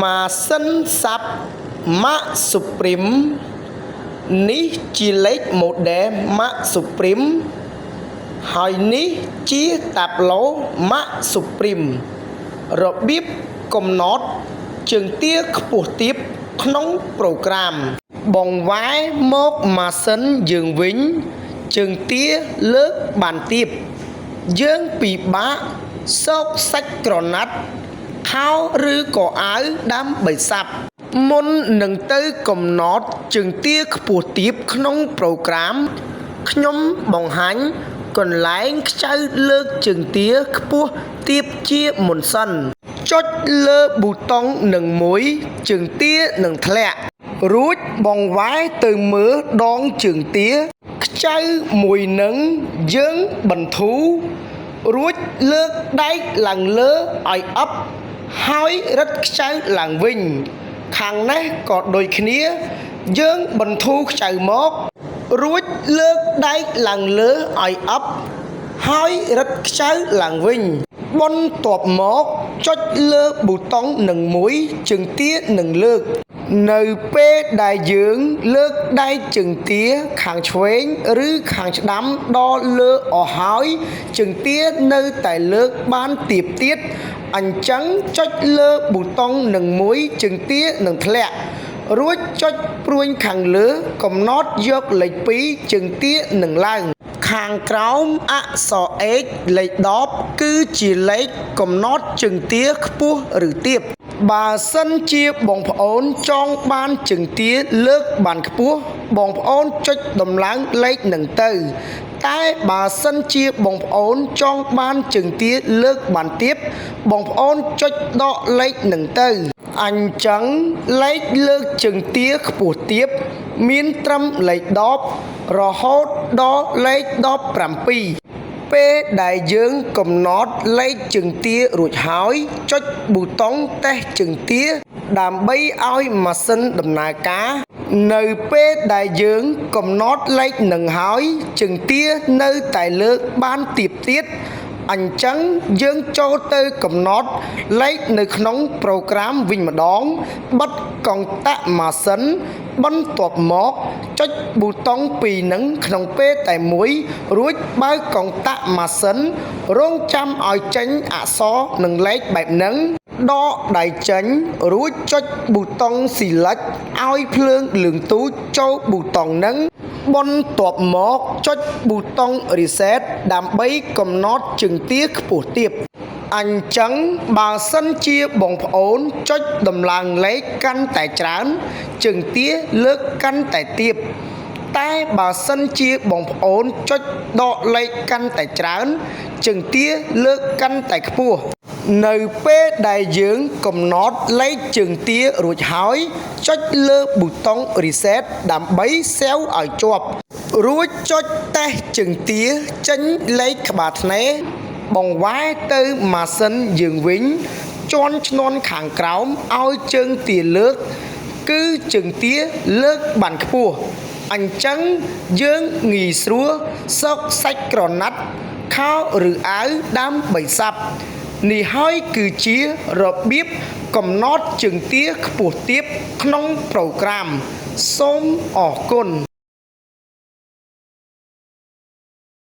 ម៉ាស៊ីនសាប់ Mac Supreme នេះជាលេខ model Mac Supreme ហើយនេះជាតាប់ឡូ Mac Supreme របៀបកំណត់ជើងទាខ្ពស់ទាបក្នុងប្រូក្រាមបង្វែរមកម៉ាស៊ីនយើងវិញជើងទាលើកបានទាបយើងពិបាកសោកសាច់ក្រណាត់ខោឬក៏អាវដើម្បីសាប់មុននឹងទៅកំណត់ជើងទាខ្ពស់ទាបក្នុងប្រូក្រាមខ្ញុំបង្ហាញកន្លែងខ្ចៅលើកជើងទាខ្ពស់ទាបជាមុនសិនចុចលើប៊ូតុងនឹងមួយជើងទានឹងធ្លាក់រួចបង្វែរទៅមើលដងជើងទាខ្ចៅមួយនឹងយើងបន្ធូររួចលើកដៃឡើងលើឲ្យអប់ហើយរឹតខ្ចៅឡើងវិញខាងនេះក៏ដូចគ្នាយើងបន្ធូរខ្ចៅមករួចលើកដៃឡើងលើឲ្យអប់ហើយរឹតខ្ចៅឡើងវិញបន្ទាប់មកចុចលើប៊ូតុងនឹងមួយជើងទានឹងលើកនៅពេលដែលយើងលើកដៃជើងទាខាងឆ្វេងឬខាងស្ដាំដល់លើអស់ហើយជើងទានៅតែលើកបានទាបទៀតអញ្ចឹងចុចលើប៊ូតុងនឹងមួយជើងទានឹងធ្លាក់រួចចុចព្រួយខាងលើកំណត់យកលេខ2ជើងទានឹងឡើងខាងក្រោមអក្សរ X លេខ10គឺជាលេខកំណត់ជើងទាខ្ពស់ឬទាបបើសិនជាបងប្អូនចង់បានជើងទាលើកបានខ្ពស់បងប្អូនចុចដំឡើងលេខនឹងទៅតែបើសិនជាបងប្អូនចង់បានជើងទាលើកបានទាបបងប្អូនចុចដកលេខនឹងទៅអញ្ចឹងលេខលើកជើងទាខ្ពស់ទាបមានត្រឹមលេខ10រហូតដល់លេខ17ពេលដែលយើងកំណត់លេខជើងទារួចហើយចុចប៊ូតុងតេស្តជើងទាដើម្បីឲ្យម៉ាស៊ីនដំណើរការនៅពេលដែលយើងកំណត់លេខនឹងហើយជើងទានៅតែលើកបានទាបទៀតអញ្ចឹងយើងចូលទៅកំណត់លេខនៅក្នុងប្រូក្រាមវិញម្ដងបិទកុងតាក់ម៉ាស៊ីនបន្ទាប់មកចុចប៊ូតុង2នឹងក្នុងពេលតែមួយរួចបើកកុងតាក់ម៉ាស៊ីនរងចាំឲ្យចេញអក្សរនិងលេខបែបហ្នឹងដកដៃចេញរួចចុចប៊ូតុង Select ឲ្យភ្លើងលឿងទូចចូលប៊ូតុងហ្នឹងបន្ទាប់មកចុចប៊ូតុង Reset ដើម្បីកំណត់ជើងទាខ្ពស់ទាបអញ្ចឹងបើសិនជាបងប្អូនចុចដំឡើងលេខកាន់តែច្រើនជើងទាលើកកាន់តែទាបតែបើសិនជាបងប្អូនចុចដកលេខកាន់តែច្រើនជើងទាលើកកាន់តែខ្ពស់នៅពេលដែលយើងកំណត់លេខជើងទារួចហើយចុចលើប៊ូតុង Reset ដើម្បីសេវឲ្យជាប់រួចចុចតេស្តជើងទាចេញលេខក្បាលថ្នេរបង្វែរទៅម៉ាស៊ីនយើងវិញជាន់ឈ្នាន់ខាងក្រោមឲ្យជើងទាលើកគឺជើងទាលើកបានខ្ពស់អញ្ចឹងយើងងាយស្រួលសោកសាច់ក្រណាត់ខោឬអាវដើម្បីសាប់នេះហើយគឺជារបៀបកំណត់ជើងទាខ្ពស់ទាបក្នុងប្រូក្រាមសូមអរគុណ